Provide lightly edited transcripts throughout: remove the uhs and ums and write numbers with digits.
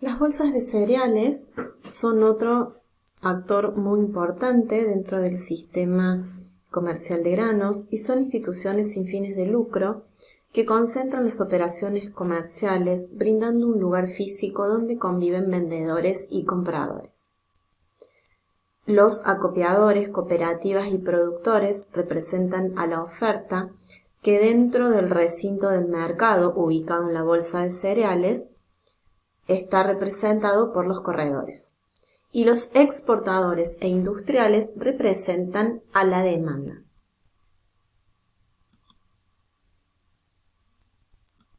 Las bolsas de cereales son otro actor muy importante dentro del sistema comercial de granos y son instituciones sin fines de lucro que concentran las operaciones comerciales brindando un lugar físico donde conviven vendedores y compradores. Los acopiadores, cooperativas y productores representan a la oferta que dentro del recinto del mercado ubicado en la bolsa de cereales está representado por los corredores. Y los exportadores e industriales representan a la demanda.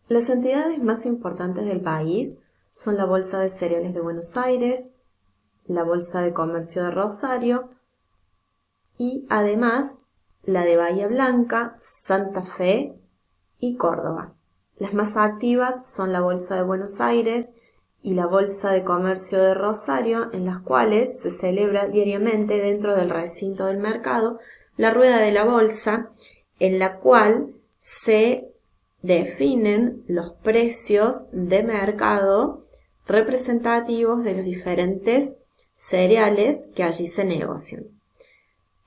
Las entidades más importantes del país son la Bolsa de Cereales de Buenos Aires, la Bolsa de Comercio de Rosario y además la de Bahía Blanca, Santa Fe y Córdoba. Las más activas son la Bolsa de Buenos Aires y la Bolsa de Comercio de Rosario, en las cuales se celebra diariamente dentro del recinto del mercado la rueda de la bolsa, en la cual se definen los precios de mercado representativos de los diferentes cereales que allí se negocian.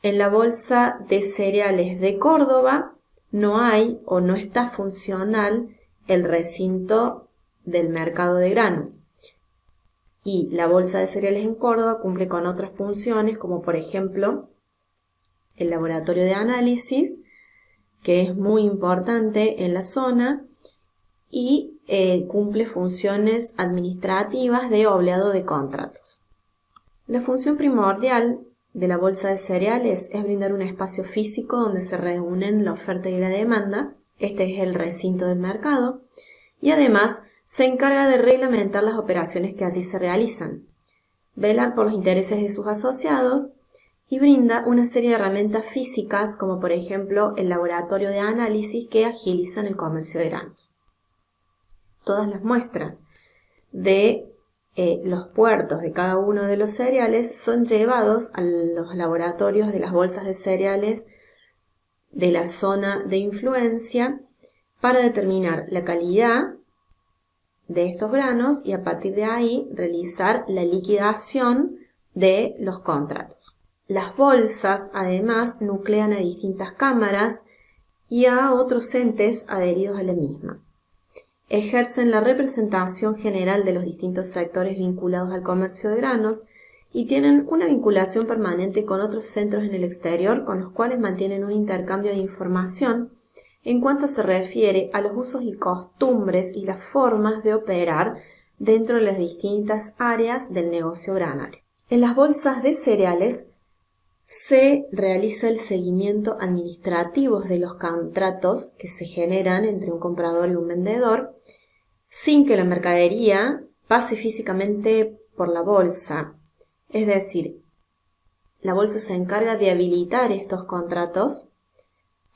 En la Bolsa de Cereales de Córdoba no hay o no está funcional el recinto del mercado de granos. Y la Bolsa de Cereales en Córdoba cumple con otras funciones, como por ejemplo el laboratorio de análisis, que es muy importante en la zona, y cumple funciones administrativas de obleado de contratos. La función primordial de la bolsa de cereales es brindar un espacio físico donde se reúnen la oferta y la demanda. Este es el recinto del mercado y además se encarga de reglamentar las operaciones que allí se realizan, velar por los intereses de sus asociados y brinda una serie de herramientas físicas como por ejemplo el laboratorio de análisis que agilizan el comercio de granos. Todas las muestras de los puertos de cada uno de los cereales son llevados a los laboratorios de las bolsas de cereales de la zona de influencia para determinar la calidad de estos granos y a partir de ahí realizar la liquidación de los contratos. Las bolsas además nuclean a distintas cámaras y a otros entes adheridos a la misma. Ejercen la representación general de los distintos sectores vinculados al comercio de granos y tienen una vinculación permanente con otros centros en el exterior con los cuales mantienen un intercambio de información en cuanto se refiere a los usos y costumbres y las formas de operar dentro de las distintas áreas del negocio granario. En las bolsas de cereales se realiza el seguimiento administrativo de los contratos que se generan entre un comprador y un vendedor sin que la mercadería pase físicamente por la bolsa. Es decir, la bolsa se encarga de habilitar estos contratos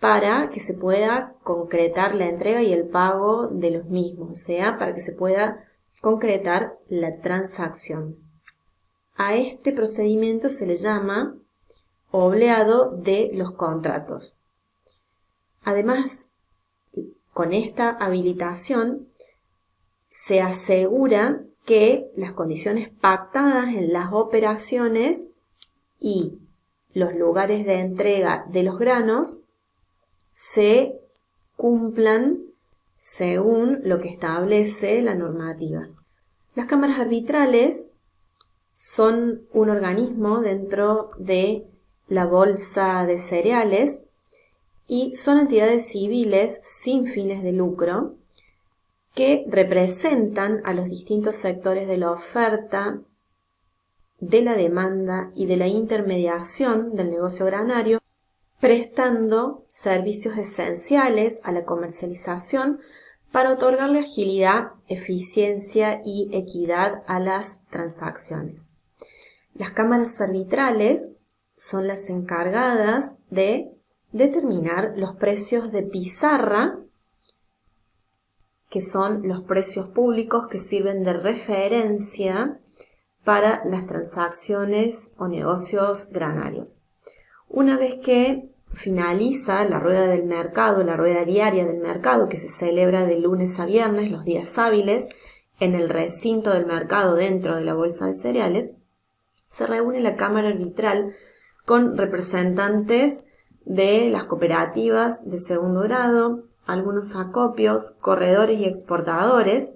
para que se pueda concretar la entrega y el pago de los mismos, o sea, para que se pueda concretar la transacción. A este procedimiento se le llama obleado de los contratos. Además, con esta habilitación se asegura que las condiciones pactadas en las operaciones y los lugares de entrega de los granos se cumplan según lo que establece la normativa. Las cámaras arbitrales son un organismo dentro de la bolsa de cereales y son entidades civiles sin fines de lucro que representan a los distintos sectores de la oferta, de la demanda y de la intermediación del negocio granario, prestando servicios esenciales a la comercialización para otorgarle agilidad, eficiencia y equidad a las transacciones. Las cámaras arbitrales son las encargadas de determinar los precios de pizarra, que son los precios públicos que sirven de referencia para las transacciones o negocios granarios. Una vez que finaliza la rueda del mercado, la rueda diaria del mercado, que se celebra de lunes a viernes, los días hábiles, en el recinto del mercado dentro de la bolsa de cereales, se reúne la Cámara Arbitral con representantes de las cooperativas de segundo grado, algunos acopios, corredores y exportadores,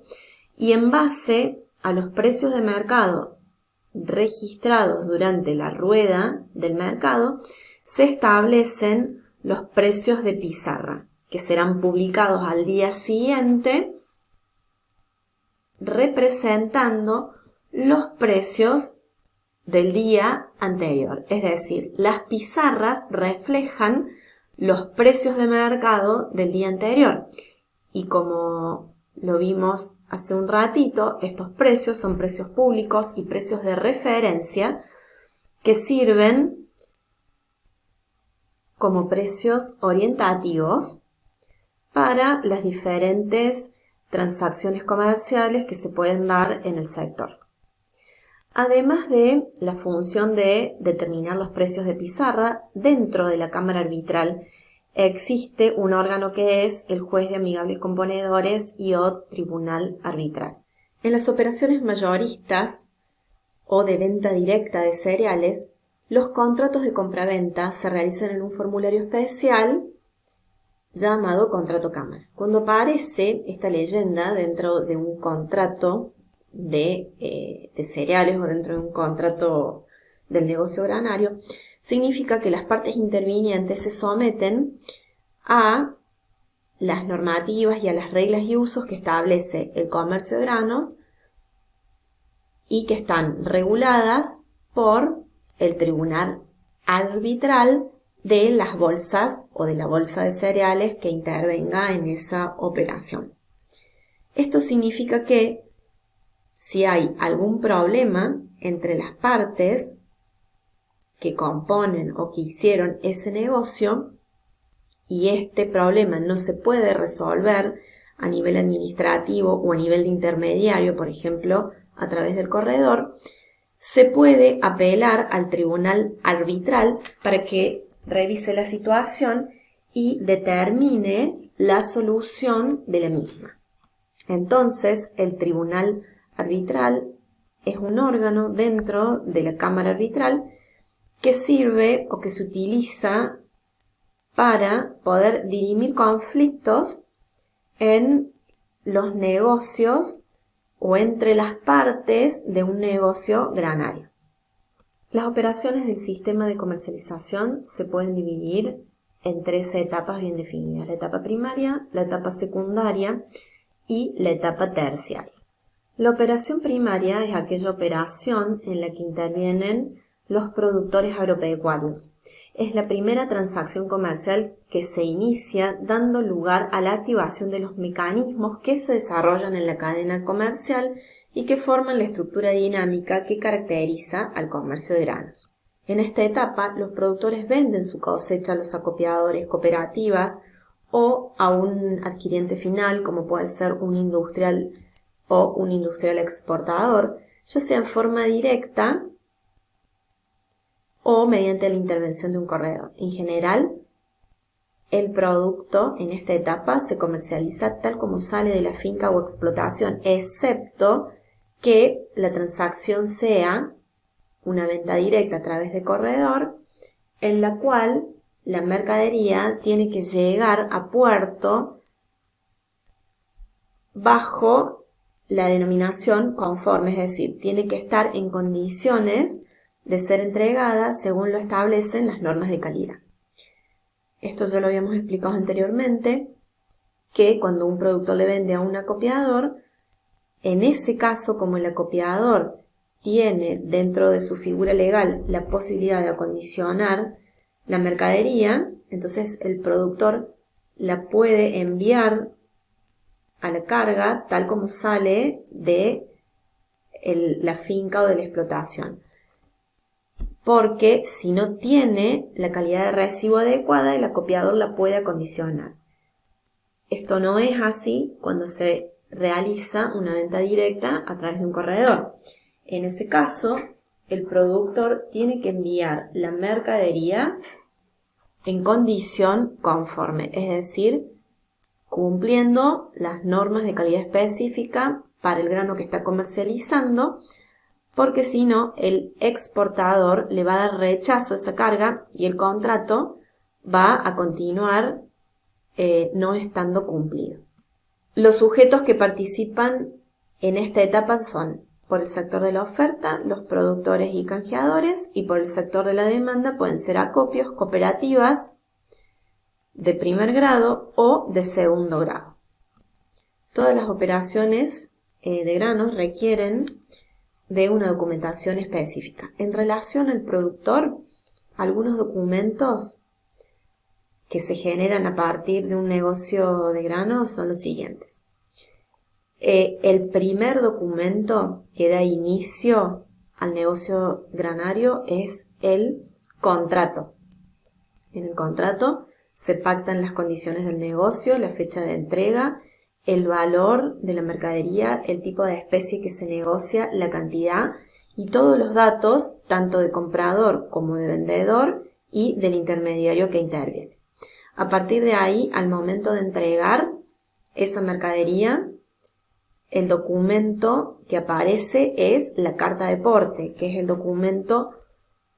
y en base a los precios de mercado registrados durante la rueda del mercado, se establecen los precios de pizarra, que serán publicados al día siguiente, representando los precios del día anterior. Es decir, las pizarras reflejan los precios de mercado del día anterior. Y como lo vimos hace un ratito, estos precios son precios públicos y precios de referencia que sirven como precios orientativos para las diferentes transacciones comerciales que se pueden dar en el sector. Además de la función de determinar los precios de pizarra, dentro de la Cámara Arbitral existe un órgano que es el juez de amigables componedores y o tribunal arbitral. En las operaciones mayoristas o de venta directa de cereales, los contratos de compraventa se realizan en un formulario especial llamado contrato cámara. Cuando aparece esta leyenda dentro de un contrato de cereales o dentro de un contrato del negocio granario, significa que las partes intervinientes se someten a las normativas y a las reglas y usos que establece el comercio de granos y que están reguladas por el tribunal arbitral de las bolsas o de la bolsa de cereales que intervenga en esa operación. Esto significa que si hay algún problema entre las partes que componen o que hicieron ese negocio y este problema no se puede resolver a nivel administrativo o a nivel de intermediario, por ejemplo, a través del corredor, se puede apelar al tribunal arbitral para que revise la situación y determine la solución de la misma. Entonces, el tribunal arbitral es un órgano dentro de la Cámara Arbitral que sirve o que se utiliza para poder dirimir conflictos en los negocios o entre las partes de un negocio granario. Las operaciones del sistema de comercialización se pueden dividir en 3 etapas bien definidas: la etapa primaria, la etapa secundaria y la etapa terciaria. La operación primaria es aquella operación en la que intervienen los productores agropecuarios. Es la primera transacción comercial que se inicia dando lugar a la activación de los mecanismos que se desarrollan en la cadena comercial y que forman la estructura dinámica que caracteriza al comercio de granos. En esta etapa, los productores venden su cosecha a los acopiadores, cooperativas o a un adquiriente final, como puede ser un industrial o un industrial exportador, ya sea en forma directa o mediante la intervención de un corredor. En general, el producto en esta etapa se comercializa tal como sale de la finca o explotación, excepto que la transacción sea una venta directa a través de corredor, en la cual la mercadería tiene que llegar a puerto bajo la denominación conforme, es decir, tiene que estar en condiciones de ser entregada según lo establecen las normas de calidad. Esto ya lo habíamos explicado anteriormente, que cuando un productor le vende a un acopiador, en ese caso, como el acopiador tiene dentro de su figura legal la posibilidad de acondicionar la mercadería, entonces el productor la puede enviar a la carga tal como sale de la finca o de la explotación. Porque si no tiene la calidad de recibo adecuada, el acopiador la puede acondicionar. Esto no es así cuando se realiza una venta directa a través de un corredor. En ese caso, el productor tiene que enviar la mercadería en condición conforme, es decir, cumpliendo las normas de calidad específica para el grano que está comercializando, porque si no, el exportador le va a dar rechazo a esa carga y el contrato va a continuar no estando cumplido. Los sujetos que participan en esta etapa son, por el sector de la oferta, los productores y canjeadores, y por el sector de la demanda pueden ser acopios, cooperativas de primer grado o de segundo grado. Todas las operaciones de granos requieren de una documentación específica. En relación al productor, algunos documentos que se generan a partir de un negocio de granos son los siguientes. El primer documento que da inicio al negocio granario es el contrato. En el contrato se pactan las condiciones del negocio, la fecha de entrega, el valor de la mercadería, el tipo de especie que se negocia, la cantidad y todos los datos, tanto de comprador como de vendedor y del intermediario que interviene. A partir de ahí, al momento de entregar esa mercadería, el documento que aparece es la carta de porte, que es el documento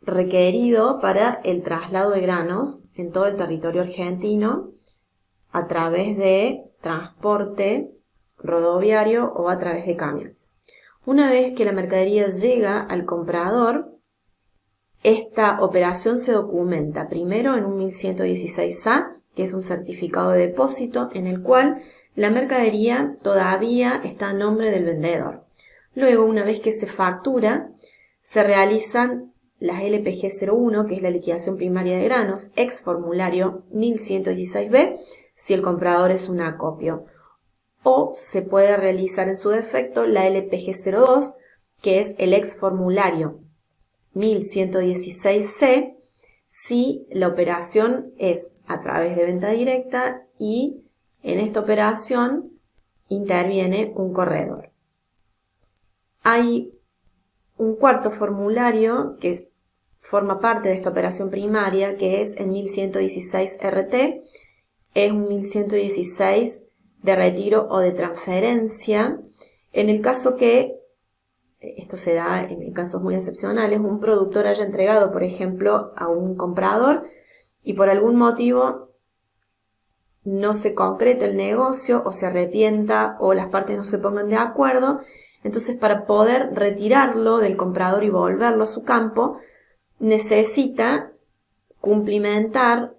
requerido para el traslado de granos en todo el territorio argentino a través de transporte rodoviario o a través de camiones. Una vez que la mercadería llega al comprador, esta operación se documenta primero en un 1116A, que es un certificado de depósito en el cual la mercadería todavía está a nombre del vendedor. Luego, una vez que se factura, se realizan las LPG-01, que es la liquidación primaria de granos, ex formulario 1116B, si el comprador es un acopio. O se puede realizar en su defecto la LPG-02, que es el ex formulario 1116C, si la operación es a través de venta directa y en esta operación interviene un corredor. Hay un cuarto formulario que forma parte de esta operación primaria, que es el 1116RT, es un 1116 de retiro o de transferencia, en el caso que, esto se da en casos muy excepcionales, un productor haya entregado, por ejemplo, a un comprador y por algún motivo no se concreta el negocio o se arrepienta o las partes no se pongan de acuerdo. Entonces, para poder retirarlo del comprador y volverlo a su campo, necesita cumplimentar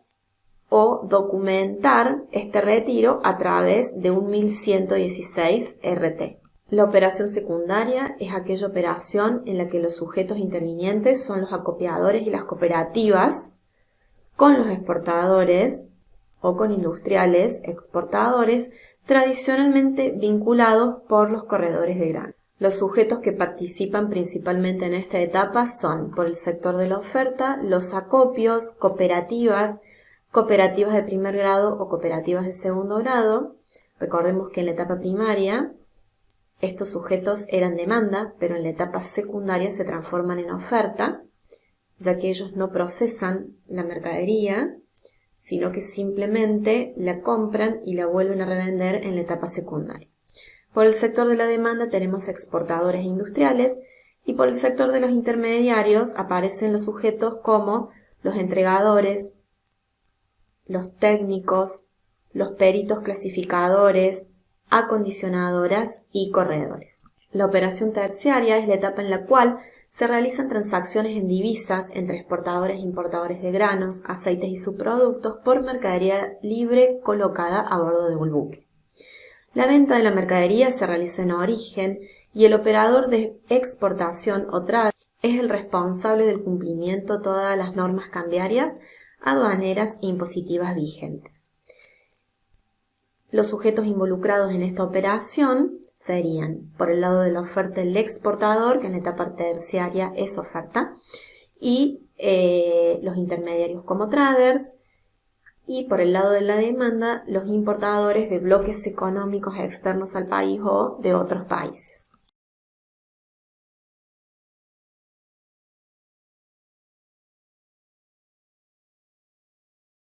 o documentar este retiro a través de un 1116 RT. La operación secundaria es aquella operación en la que los sujetos intervinientes son los acopiadores y las cooperativas con los exportadores o con industriales exportadores tradicionalmente vinculados por los corredores de grano. Los sujetos que participan principalmente en esta etapa son, por el sector de la oferta, los acopios, cooperativas, cooperativas de primer grado o cooperativas de segundo grado. Recordemos que en la etapa primaria estos sujetos eran demanda, pero en la etapa secundaria se transforman en oferta, ya que ellos no procesan la mercadería, sino que simplemente la compran y la vuelven a revender en la etapa secundaria. Por el sector de la demanda tenemos exportadores e industriales, y por el sector de los intermediarios aparecen los sujetos como los entregadores, los técnicos, los peritos clasificadores, acondicionadoras y corredores. La operación terciaria es la etapa en la cual se realizan transacciones en divisas entre exportadores e importadores de granos, aceites y subproductos por mercadería libre colocada a bordo de un buque. La venta de la mercadería se realiza en origen y el operador de exportación o trade es el responsable del cumplimiento de todas las normas cambiarias, aduaneras e impositivas vigentes. Los sujetos involucrados en esta operación serían, por el lado de la oferta, el exportador, que en la etapa terciaria es oferta, y los intermediarios como traders, y por el lado de la demanda, los importadores de bloques económicos externos al país o de otros países.